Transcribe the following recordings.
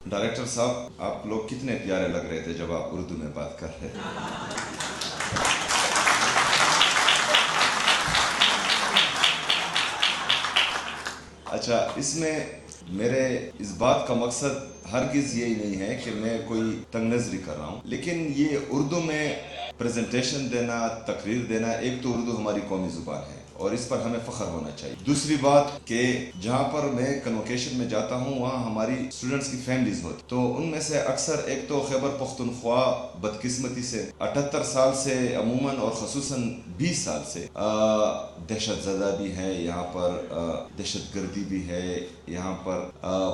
Director صاحب آپ لوگ کتنے پیارے لگ رہے تھے جب آپ اردو میں بات کر رہے تھے. اچھا، اس میں میرے اس بات کا مقصد ہرگز یہی نہیں ہے کہ میں کوئی تنگ نظری کر رہا ہوں، لیکن یہ اردو میں پریزنٹیشن دینا، تقریر دینا، ایک تو اردو ہماری قومی زبان ہے اور اس پر ہمیں فخر ہونا چاہیے. دوسری بات کہ جہاں پر میں کنوکیشن میں جاتا ہوں وہاں ہماری اسٹوڈنٹس کی فیملیز ہوتی، تو ان میں سے اکثر ایک تو خیبر پختونخوا بدقسمتی سے 78 سال سے عموماً اور خصوصاً 20 سال سے دہشت زدہ بھی ہے، یہاں پر دہشت گردی بھی ہے، یہاں پر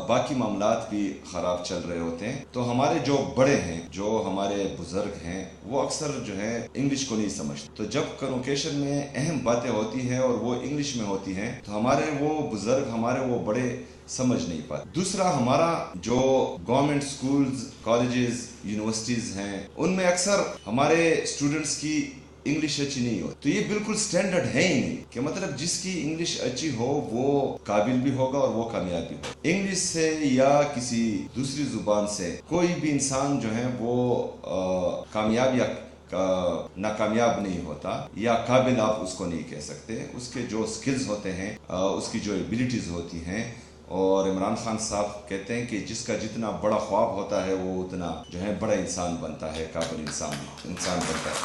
باقی معاملات بھی خراب چل رہے ہوتے ہیں. تو ہمارے جو بڑے ہیں، جو ہمارے بزرگ ہیں، وہ اکثر جو ہے انگلش کو نہیں سمجھتے. تو جب کنوکیشن میں اہم باتیں ہوتی ہیں اور وہ انگلش میں ہوتی ہیں تو ہمارے وہ بزرگ، ہمارے وہ بڑے سمجھ نہیں پاتے. دوسرا، ہمارا جو گورنمنٹ سکولز، کالجز، یونیورسٹیز ہیں، ان میں اکثر ہمارے اسٹوڈنٹس کی انگلش اچھی نہیں ہوتی. تو یہ بالکل سٹینڈرڈ ہے ہی نہیں کہ مطلب جس کی انگلش اچھی ہو وہ قابل بھی ہوگا اور وہ کامیاب بھی ہوگا. انگلش سے یا کسی دوسری زبان سے کوئی بھی انسان جو ہے وہ کامیاب یا ناکامیاب نہیں ہوتا، یا قابل آپ اس کو نہیں کہہ سکتے. اس کے جو سکلز ہوتے ہیں، اس کی جو ایبلٹیز ہوتی ہیں، اور عمران خان صاحب کہتے ہیں کہ جس کا جتنا بڑا خواب ہوتا ہے وہ اتنا جو ہے بڑا انسان بنتا ہے، قابل انسان بنتا ہے.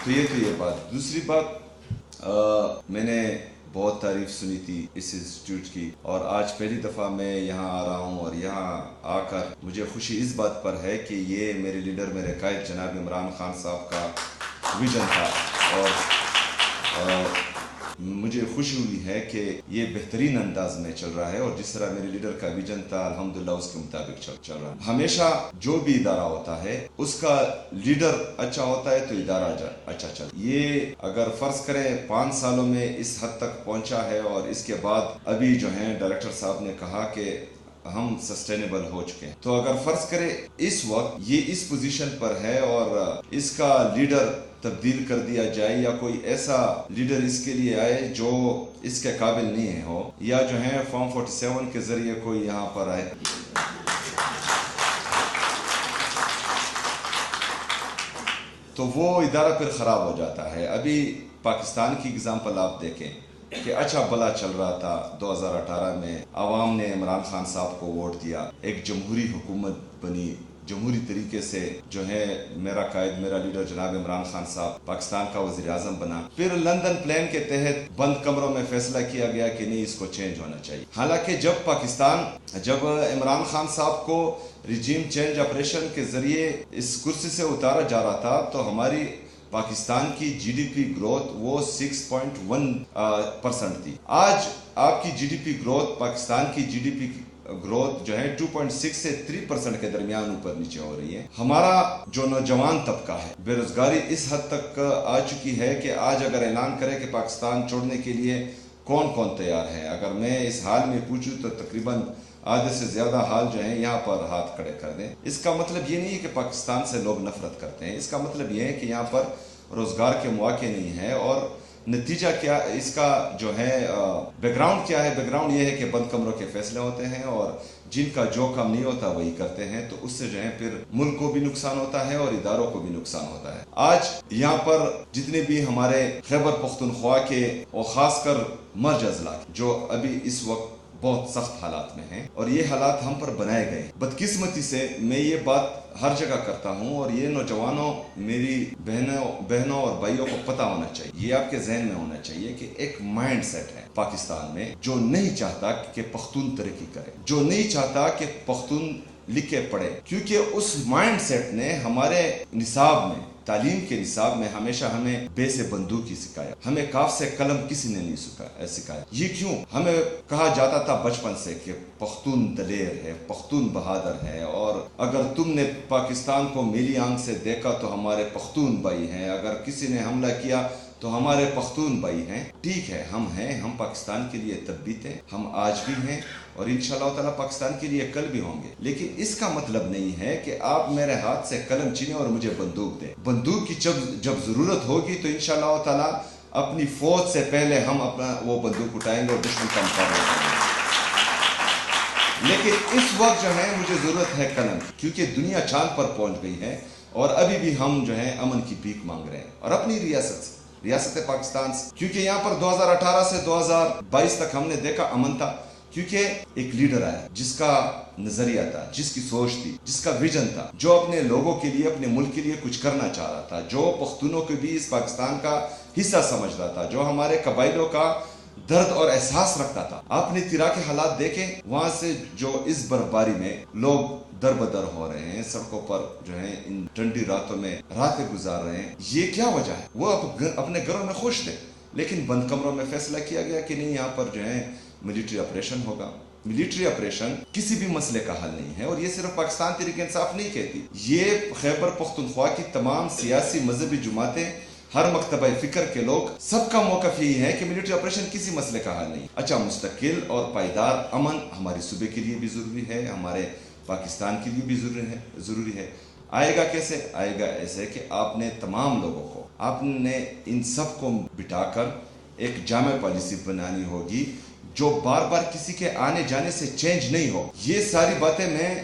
تو یہ بات. دوسری بات، میں نے بہت تعریف سنی تھی اس انسٹیٹیوٹ کی، اور آج پہلی دفعہ میں یہاں آ رہا ہوں، اور یہاں آ کر مجھے خوشی اس بات پر ہے کہ یہ میرے لیڈر، میرے قائد جناب عمران خان صاحب کا ویژن تھا، اور مجھے خوشی ہوئی ہے کہ یہ بہترین انداز میں چل رہا ہے، اور جس طرح میرے لیڈر کا ویژن تھا الحمدللہ اس کے مطابق چل رہا ہے. ہمیشہ جو بھی ادارہ ہوتا ہے اس کا لیڈر اچھا ہوتا ہے تو ادارہ اچھا چلتا. یہ اگر فرض کریں 5 سالوں میں اس حد تک پہنچا ہے، اور اس کے بعد ابھی جو ہیں ڈائریکٹر صاحب نے کہا کہ ہم سسٹینیبل ہو چکے ہیں، تو اگر فرض کرے اس وقت یہ اس پوزیشن پر ہے اور اس کا لیڈر تبدیل کر دیا جائے، یا کوئی ایسا لیڈر اس کے لیے آئے جو اس کے قابل نہیں ہو، یا جو ہے فارم 47 کے ذریعے کوئی یہاں پر آئے، تو وہ ادارہ پھر خراب ہو جاتا ہے. ابھی پاکستان کی اگزامپل آپ دیکھیں کہ اچھا بلا چل رہا تھا. 2018 میں عوام نے عمران خان صاحب کو ووٹ دیا، ایک جمہوری حکومت بنی، جمہوری طریقے سے جو ہے میرا قائد، میرا لیڈر جناب عمران خان صاحب پاکستان کا وزیر اعظم بنا. پھر لندن پلان کے تحت بند کمروں میں فیصلہ کیا گیا کہ نہیں، اس کو چینج ہونا چاہیے. حالانکہ جب عمران خان صاحب کو ریجیم چینج آپریشن کے ذریعے اس کرسی سے اتارا جا رہا تھا تو ہماری پاکستان کی جی ڈی پی گروتھ وہ 6.1% تھی. آج آپ کی G D P growth, Pakistan کی جی ڈی پی گروتھ جو ہے 2.6 سے 3% کے درمیان اوپر نیچے ہو رہی ہے. ہمارا جو نوجوان طبقہ ہے، بے روزگاری اس حد تک آ چکی ہے کہ آج اگر اعلان کرے کہ پاکستان چھوڑنے کے لیے کون تیار ہے، اگر میں اس حال میں پوچھوں تو تقریباً آدھے سے زیادہ حال جو ہیں یہاں پر ہاتھ کھڑے کر دیں. اس کا مطلب یہ نہیں ہے کہ پاکستان سے لوگ نفرت کرتے ہیں، اس کا مطلب یہ ہے کہ یہاں پر روزگار کے مواقع نہیں ہیں. اور نتیجہ کیا اس کا جو ہے بیک گراؤنڈ کیا ہے؟ بیک گراؤنڈ یہ ہے کہ بند کمروں کے فیصلے ہوتے ہیں، اور جن کا جو کام نہیں ہوتا وہی کرتے ہیں. تو اس سے جو ہے پھر ملک کو بھی نقصان ہوتا ہے اور اداروں کو بھی نقصان ہوتا ہے. آج یہاں پر جتنے بھی ہمارے خیبر پختونخوا کے اور خاص کر مرج اضلاع جو ابھی اس وقت بہت سخت حالات میں ہیں، اور یہ حالات ہم پر بنائے گئے. بدقسمتی سے میں یہ بات ہر جگہ کرتا ہوں، اور یہ نوجوانوں، میری بہنوں اور بھائیوں کو پتہ ہونا چاہیے، یہ آپ کے ذہن میں ہونا چاہیے کہ ایک مائنڈ سیٹ ہے پاکستان میں جو نہیں چاہتا کہ پختون ترقی کرے، جو نہیں چاہتا کہ پختون لکھے پڑھے، کیونکہ اس مائنڈ سیٹ نے ہمارے نصاب میں، تعلیم کے نصاب میں ہمیشہ ہمیں بے سے بندوق ہی سکھایا، ہمیں کاف سے قلم کسی نے نہیں سکھایا. یہ کیوں؟ ہمیں کہا جاتا تھا بچپن سے کہ پختون دلیر ہے، پختون بہادر ہے، اور اگر تم نے پاکستان کو میلی آنکھ سے دیکھا تو ہمارے پختون بھائی ہیں، اگر کسی نے حملہ کیا تو ہمارے پختون بھائی ہیں. ٹھیک ہے، ہم ہیں، ہم پاکستان کے لیے تب بھی تھے، ہم آج بھی ہیں، اور انشاءاللہ تعالیٰ پاکستان کے لیے کل بھی ہوں گے. لیکن اس کا مطلب نہیں ہے کہ آپ میرے ہاتھ سے قلم چھینیں اور مجھے بندوق دیں. بندوق کی جب ضرورت ہوگی تو انشاءاللہ تعالیٰ اپنی فوج سے پہلے ہم اپنا وہ بندوق اٹھائیں گے اور دشمن کا مقابلہ کریں گے. لیکن اس وقت جو ہے مجھے ضرورت ہے قلم کی، کیونکہ دنیا چاند پر پہنچ گئی ہے اور ابھی بھی ہم جو ہے امن کی بھیک مانگ رہے ہیں، اور اپنی ریاست سے، ریاست پاکستان سے، کیونکہ یہاں پر 2018 سے 2022 تک ہم نے دیکھا امن تھا، کیونکہ ایک لیڈر آیا جس کا نظریہ تھا، جس کی سوچ تھی، جس کا ویژن تھا، جو اپنے لوگوں کے لیے، اپنے ملک کے لیے کچھ کرنا چاہ رہا تھا، جو پختونوں کو بھی اس پاکستان کا حصہ سمجھ رہا تھا، جو ہمارے قبائلوں کا درد اور احساس رکھتا تھا۔ آپ نے تیرا کے حالات دیکھیں، وہاں سے جو اس برفباری میں لوگ در بدر ہو رہے ہیں، سڑکوں پر جو ہے ان ٹھنڈی راتوں میں راتیں گزار رہے ہیں، یہ کیا وجہ ہے؟ وہ اپنے گھروں میں خوش تھے، لیکن بند کمروں میں فیصلہ کیا گیا کہ نہیں، یہاں پر جو ہے ملٹری آپریشن ہوگا۔ ملٹری آپریشن کسی بھی مسئلے کا حل نہیں ہے، اور یہ صرف پاکستان تحریک انصاف نہیں کہتی، یہ خیبر پختونخوا کی تمام سیاسی مذہبی جماعتیں، ہر مکتبہ فکر کے لوگ، سب کا موقف یہی ہے کہ ملٹری آپریشن کسی مسئلے کا حل نہیں۔ اچھا، مستقل اور پائیدار امن ہمارے صوبے کے لیے بھی ضروری ہے، ہمارے پاکستان کے لیے بھی ضروری ہے۔ آئے گا کیسے؟ آئے گا ایسے کہ آپ نے تمام لوگوں کو، آپ نے ان سب کو بٹھا کر ایک جامع پالیسی بنانی ہوگی جو بار بار کسی کے آنے جانے سے چینج نہیں ہو۔ یہ ساری باتیں میں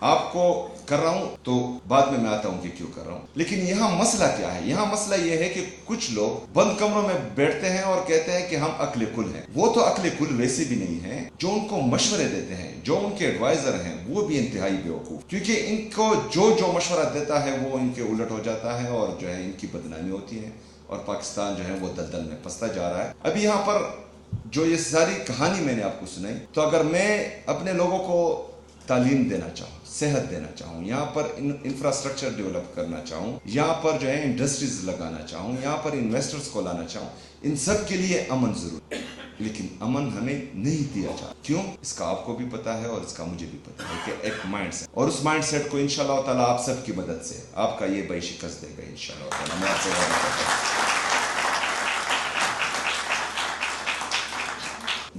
آپ کو کر رہا ہوں تو بعد میں آتا ہوں کہ کیوں کر رہا ہوں، لیکن یہاں مسئلہ کیا ہے؟ یہاں مسئلہ یہ ہے کہ کچھ لوگ بند کمروں میں بیٹھتے ہیں اور کہتے ہیں کہ ہم عقل کل ہیں۔ وہ تو عقل کل ویسے بھی نہیں ہیں، جو ان کو مشورے دیتے ہیں، جو ان کے ایڈوائزر ہیں، وہ بھی انتہائی بیوقوف، کیونکہ ان کو جو مشورہ دیتا ہے وہ ان کے الٹ ہو جاتا ہے، اور جو ہے ان کی بدنامی ہوتی ہے، اور پاکستان جو ہے وہ دلدل میں پھنستا جا رہا ہے۔ ابھی یہاں پر جو یہ ساری کہانی میں نے آپ کو سنائی، تو اگر میں اپنے لوگوں کو تعلیم دینا چاہوں، صحت دینا چاہوں، یہاں پر انفراسٹرکچر ڈیولپ کرنا چاہوں، یہاں پر جو ہے انڈسٹریز لگانا چاہوں، یہاں پر انویسٹرز کو لانا چاہوں، ان سب کے لیے امن ضرور ہے، لیکن امن ہمیں نہیں دیا جاتا۔ کیوں؟ اس کا آپ کو بھی پتا ہے اور اس کا مجھے بھی پتا ہے کہ ایک مائنڈ سیٹ، اور اس مائنڈ سیٹ کو انشاءاللہ تعالیٰ آپ سب کی مدد سے آپ کا یہ بھائی شکست دے گا انشاءاللہ تعالیٰ۔ میں آپ سے وعدہ کرتا ہوں۔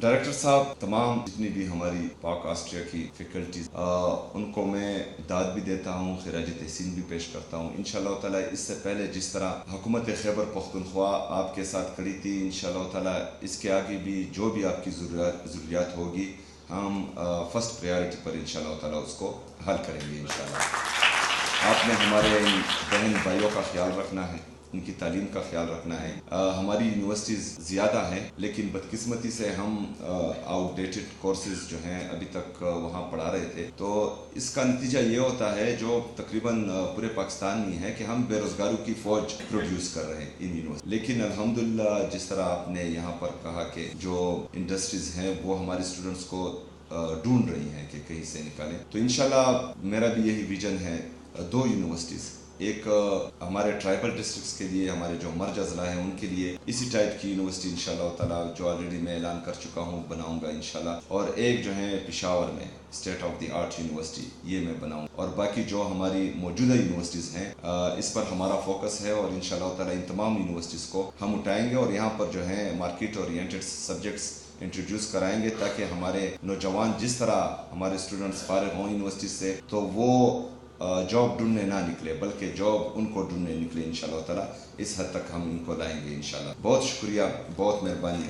ڈائریکٹر صاحب، تمام جتنی بھی ہماری پاک آسٹریا کی فیکلٹیز، ان کو میں داد بھی دیتا ہوں، خراج تحسین بھی پیش کرتا ہوں انشاءاللہ تعالیٰ۔ اس سے پہلے جس طرح حکومت خیبر پختونخوا آپ کے ساتھ کھڑی تھی، انشاءاللہ تعالیٰ اس کے آگے بھی جو بھی آپ کی ضروریات ہوگی، ہم فرسٹ پریارٹی پر انشاءاللہ تعالیٰ اس کو حل کریں گے انشاءاللہ۔ آپ نے ہمارے ان بہن بھائیوں کا خیال رکھنا ہے، ان کی تعلیم کا خیال رکھنا ہے۔ ہماری یونیورسٹیز زیادہ ہیں، لیکن بدقسمتی سے ہم آؤٹ ڈیٹڈ کورسز جو ہیں ابھی تک وہاں پڑھا رہے تھے، تو اس کا نتیجہ یہ ہوتا ہے جو تقریباً پورے پاکستان میں ہے کہ ہم بے روزگاروں کی فوج پروڈیوس کر رہے ہیں ان یونیورسٹی۔ لیکن الحمدللہ جس طرح آپ نے یہاں پر کہا کہ جو انڈسٹریز ہیں وہ ہمارے اسٹوڈنٹس کو ڈھونڈ رہی ہیں کہ کہیں سے نکالیں، تو انشاءاللہ میرا بھی یہی ویژن ہے، 2 یونیورسٹیز، ایک ہمارے ٹرائبل ڈسٹرکٹس کے لیے، ہمارے جو مرج اضلاع ہیں ان کے لیے اسی ٹائپ کی یونیورسٹی انشاءاللہ تعالیٰ، جو آلریڈی میں اعلان کر چکا ہوں، بناؤں گا انشاءاللہ، اور ایک جو ہے پشاور میں state of the art university, یہ میں بناؤں، اور باقی جو ہماری موجودہ یونیورسٹیز ہیں اس پر ہمارا فوکس ہے، اور انشاءاللہ تعالیٰ ان تمام یونیورسٹیز کو ہم اٹھائیں گے اور یہاں پر جو ہے مارکیٹ اورینٹڈ سبجیکٹس انٹروڈیوس کرائیں گے، تاکہ ہمارے نوجوان جس طرح ہمارے اسٹوڈنٹس فارغ ہوں یونیورسٹی سے تو وہ جاب ڈھونڈنے نہ نکلے، بلکہ جاب ان کو ڈھونڈنے نکلے انشاءاللہ تعالیٰ۔ اس حد تک ہم ان کو لائیں گے انشاءاللہ۔ بہت شکریہ، بہت مہربانی۔